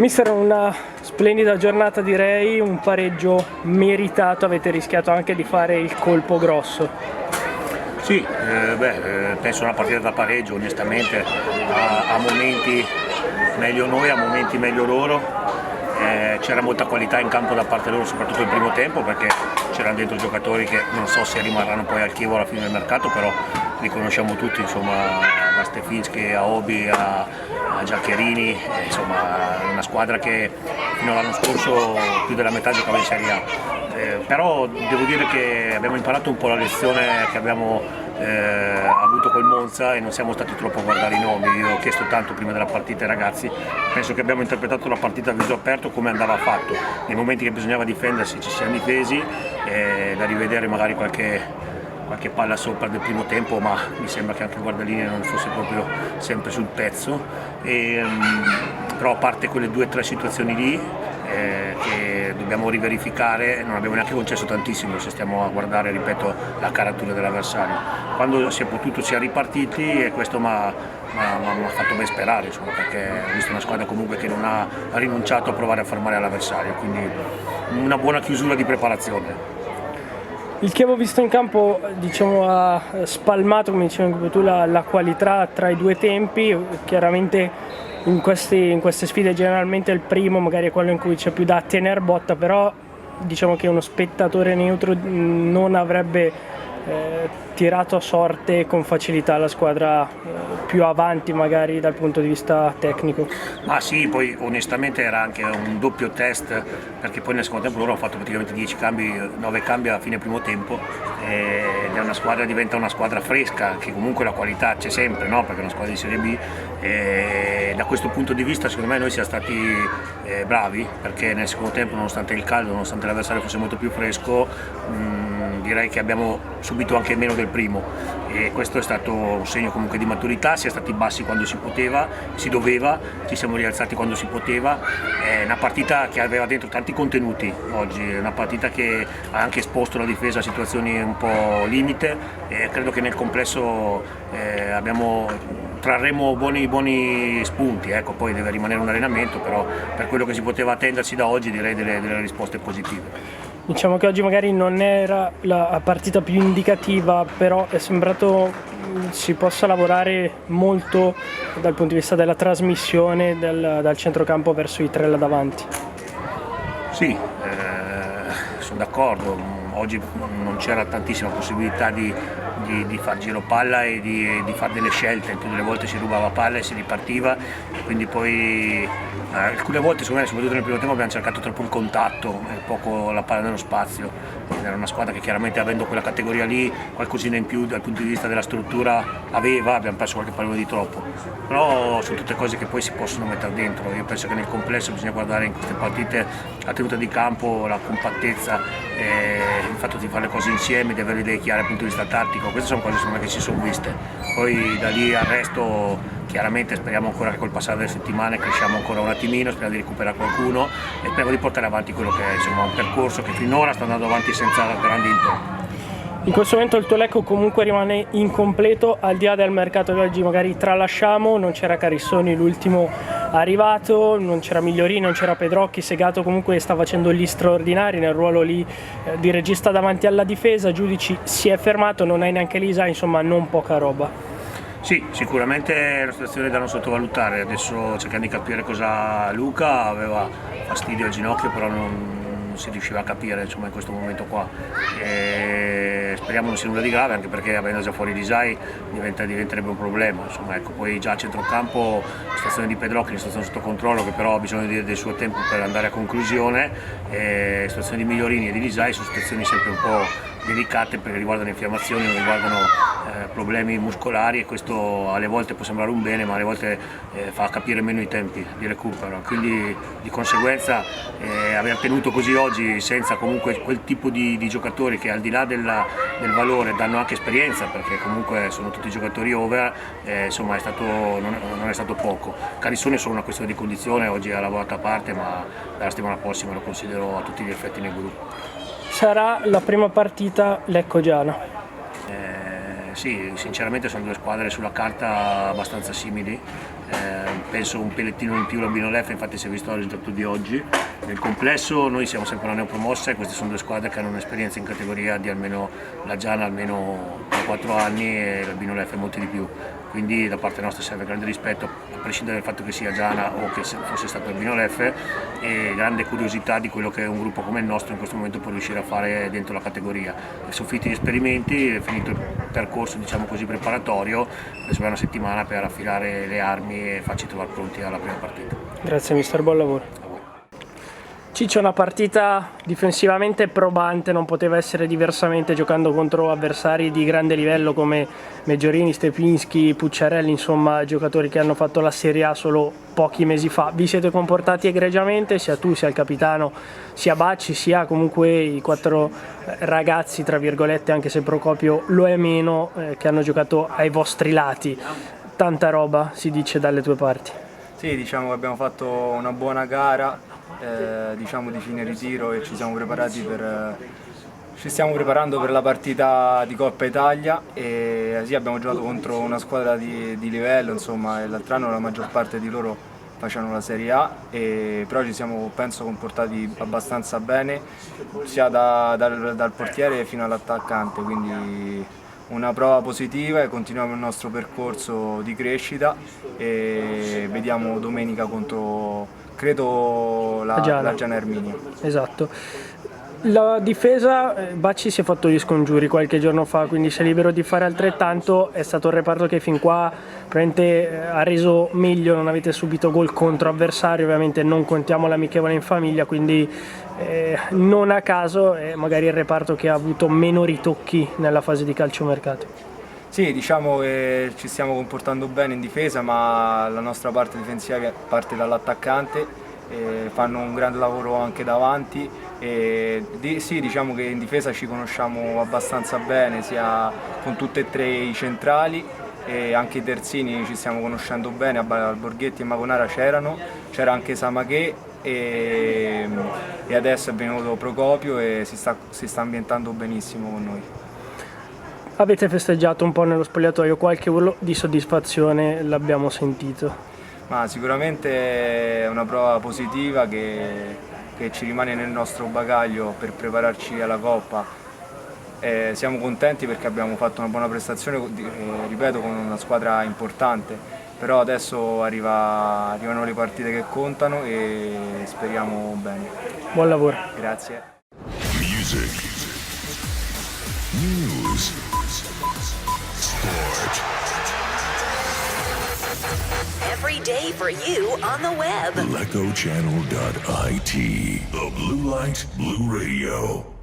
Mister, una splendida giornata direi, un pareggio meritato, avete rischiato anche di fare il colpo grosso. Sì, penso una partita da pareggio, onestamente, a momenti meglio noi, a momenti meglio loro. C'era molta qualità in campo da parte loro, soprattutto il primo tempo, perché c'erano dentro giocatori che non so se rimarranno poi al Chievo alla fine del mercato, però li conosciamo tutti, insomma, da Stefinski a Obi a Giaccherini, insomma una squadra che fino all'anno scorso più della metà giocava in Serie A. Però devo dire che abbiamo imparato un po' la lezione che abbiamo avuto col Monza e non siamo stati troppo a guardare i nomi. Io ho chiesto tanto prima della partita ai ragazzi, penso che abbiamo interpretato la partita a viso aperto come andava fatto. Nei momenti che bisognava difendersi ci siamo difesi, da rivedere magari qualche palla sopra del primo tempo, ma mi sembra che anche il guardalinea non fosse proprio sempre sul pezzo. Però a parte quelle 2 o 3 situazioni lì che dobbiamo riverificare, non abbiamo neanche concesso tantissimo se stiamo a guardare, ripeto, la caratura dell'avversario. Quando si è potuto si è ripartiti e questo mi ha fatto ben sperare, insomma, perché ho visto una squadra comunque che non ha rinunciato a provare a fermare l'avversario, quindi una buona chiusura di preparazione. Il Chievo visto in campo, diciamo, ha spalmato, come dicevi tu, la qualità tra i due tempi. Chiaramente in queste sfide generalmente il primo magari è quello in cui c'è più da tener botta, però diciamo che uno spettatore neutro non avrebbe tirato a sorte con facilità la squadra più avanti magari dal punto di vista tecnico. Ah sì, poi onestamente era anche un doppio test, perché poi nel secondo tempo loro hanno fatto praticamente 10 cambi, 9 cambi alla fine primo tempo, ed è una squadra, diventa una squadra fresca, che comunque la qualità c'è sempre, no? Perché è una squadra di Serie B, e da questo punto di vista secondo me noi siamo stati bravi, perché nel secondo tempo, nonostante il caldo, nonostante l'avversario fosse molto più fresco, direi che abbiamo subito anche meno del primo, e questo è stato un segno comunque di maturità. Si è stati bassi quando si poteva, si doveva, ci siamo rialzati quando si poteva. È una partita che aveva dentro tanti contenuti oggi, è una partita che ha anche esposto la difesa a situazioni un po' limite, e credo che nel complesso trarremo buoni spunti, ecco, poi deve rimanere un allenamento, però per quello che si poteva attendersi da oggi direi delle risposte positive. Diciamo che oggi magari non era la partita più indicativa, però è sembrato si possa lavorare molto dal punto di vista della trasmissione dal centrocampo verso i 3 là davanti. Sì, sono d'accordo. Oggi non c'era tantissima possibilità di far giro palla e di fare delle scelte. Il più delle volte si rubava palla e si ripartiva, quindi poi alcune volte, secondo me, soprattutto nel primo tempo, abbiamo cercato troppo il contatto e poco la palla nello spazio. Era una squadra che chiaramente, avendo quella categoria lì, qualcosina in più dal punto di vista della struttura abbiamo perso qualche pallone di troppo, però sono tutte cose che poi si possono mettere dentro. Io penso che nel complesso bisogna guardare in queste partite la tenuta di campo, la compattezza, il fatto di fare le cose insieme, di avere le idee chiare dal punto di vista tattico. Queste sono cose secondo me che si sono viste, poi da lì al resto chiaramente speriamo ancora che col passare delle settimane cresciamo ancora un attimino, speriamo di recuperare qualcuno e speriamo di portare avanti quello che è, insomma, un percorso che finora sta andando avanti senza grandi intoppi. In questo momento il tuo Lecco comunque rimane incompleto, al di là del mercato che oggi magari tralasciamo. Non c'era Carissoni, l'ultimo arrivato, non c'era Migliorino, non c'era Pedrocchi. Segato comunque sta facendo gli straordinari nel ruolo lì di regista davanti alla difesa. Giudici si è fermato, non hai neanche Lisa, insomma non poca roba. Sì, sicuramente è una situazione da non sottovalutare. Adesso cerchiamo di capire cosa Luca aveva fastidio al ginocchio, però non si riusciva a capire, insomma, in questo momento qua. Speriamo non sia nulla di grave, anche perché avendo già fuori Lisai diventerebbe un problema. Insomma, ecco, poi già a centrocampo la situazione di Pedrocchi, la situazione sotto controllo, che però ha bisogno del suo tempo per andare a conclusione. La situazione di Migliorini e di Lisai sono situazioni sempre un po' delicate, perché riguardano infiammazioni, non riguardano problemi muscolari, e questo alle volte può sembrare un bene, ma alle volte fa capire meno i tempi di recupero. Quindi di conseguenza aver tenuto così oggi senza comunque quel tipo di giocatori che, al di là del valore, danno anche esperienza, perché comunque sono tutti giocatori over, insomma non è stato poco. Carissone è solo una questione di condizione, oggi ha lavorato a parte, ma la settimana prossima lo considero a tutti gli effetti nel gruppo. Sarà la prima partita Lecco-Giana. Sì, sinceramente sono due squadre sulla carta abbastanza simili, penso un pelettino in più la Albino Leffe, infatti si è visto il risultato di oggi. Nel complesso noi siamo sempre una neopromossa e queste sono due squadre che hanno un'esperienza in categoria di almeno la Giana almeno 4 anni e l'Albino Leffe molti di più, quindi da parte nostra serve grande rispetto a prescindere dal fatto che sia Giana o che fosse stato Albino Leffe, e grande curiosità di quello che un gruppo come il nostro in questo momento può riuscire a fare dentro la categoria. Sono finiti gli esperimenti, è finito il percorso diciamo così preparatorio, adesso è una settimana per affilare le armi e farci trovare pronti alla prima partita. Grazie mister, buon lavoro. Ciccio, una partita difensivamente probante, non poteva essere diversamente giocando contro avversari di grande livello come Meggiorini, Stepinski, Pucciarelli, insomma giocatori che hanno fatto la Serie A solo pochi mesi fa. Vi siete comportati egregiamente, sia tu sia il capitano, sia Bacci, sia comunque i 4 ragazzi, tra virgolette, anche se Procopio lo è meno, che hanno giocato ai vostri lati. Tanta roba si dice dalle tue parti. Sì, diciamo che abbiamo fatto una buona gara, diciamo di fine ritiro, e ci stiamo preparando per la partita di Coppa Italia. E sì, abbiamo giocato contro una squadra di livello, insomma, e l'altro anno la maggior parte di loro facevano la Serie A, però ci siamo, penso, comportati abbastanza bene sia dal portiere fino all'attaccante, quindi una prova positiva e continuiamo il nostro percorso di crescita e vediamo domenica contro, credo, la Giana Erminia. Esatto. La difesa, Bacci si è fatto gli scongiuri qualche giorno fa, quindi se è libero di fare altrettanto. È stato il reparto che fin qua probabilmente ha reso meglio, non avete subito gol contro avversari, ovviamente non contiamo l'amichevole in famiglia, quindi non a caso è magari il reparto che ha avuto meno ritocchi nella fase di calciomercato. Sì, diciamo che ci stiamo comportando bene in difesa, ma la nostra parte difensiva parte dall'attaccante, fanno un grande lavoro anche davanti. Sì, diciamo che in difesa ci conosciamo abbastanza bene, sia con tutti e 3 i centrali, e anche i terzini ci stiamo conoscendo bene. Al Borghetti e Magonara c'era anche Samaghe, e adesso è venuto Procopio e si sta ambientando benissimo con noi. Avete festeggiato un po' nello spogliatoio, qualche urlo di soddisfazione l'abbiamo sentito. Ma sicuramente è una prova positiva che ci rimane nel nostro bagaglio per prepararci alla Coppa. Siamo contenti perché abbiamo fatto una buona prestazione, ripeto, con una squadra importante, però adesso arrivano le partite che contano e speriamo bene. Buon lavoro. Grazie. Music, news, sport. Every day for you on the web. LecoChannel.it, the Blue Light Blue Radio.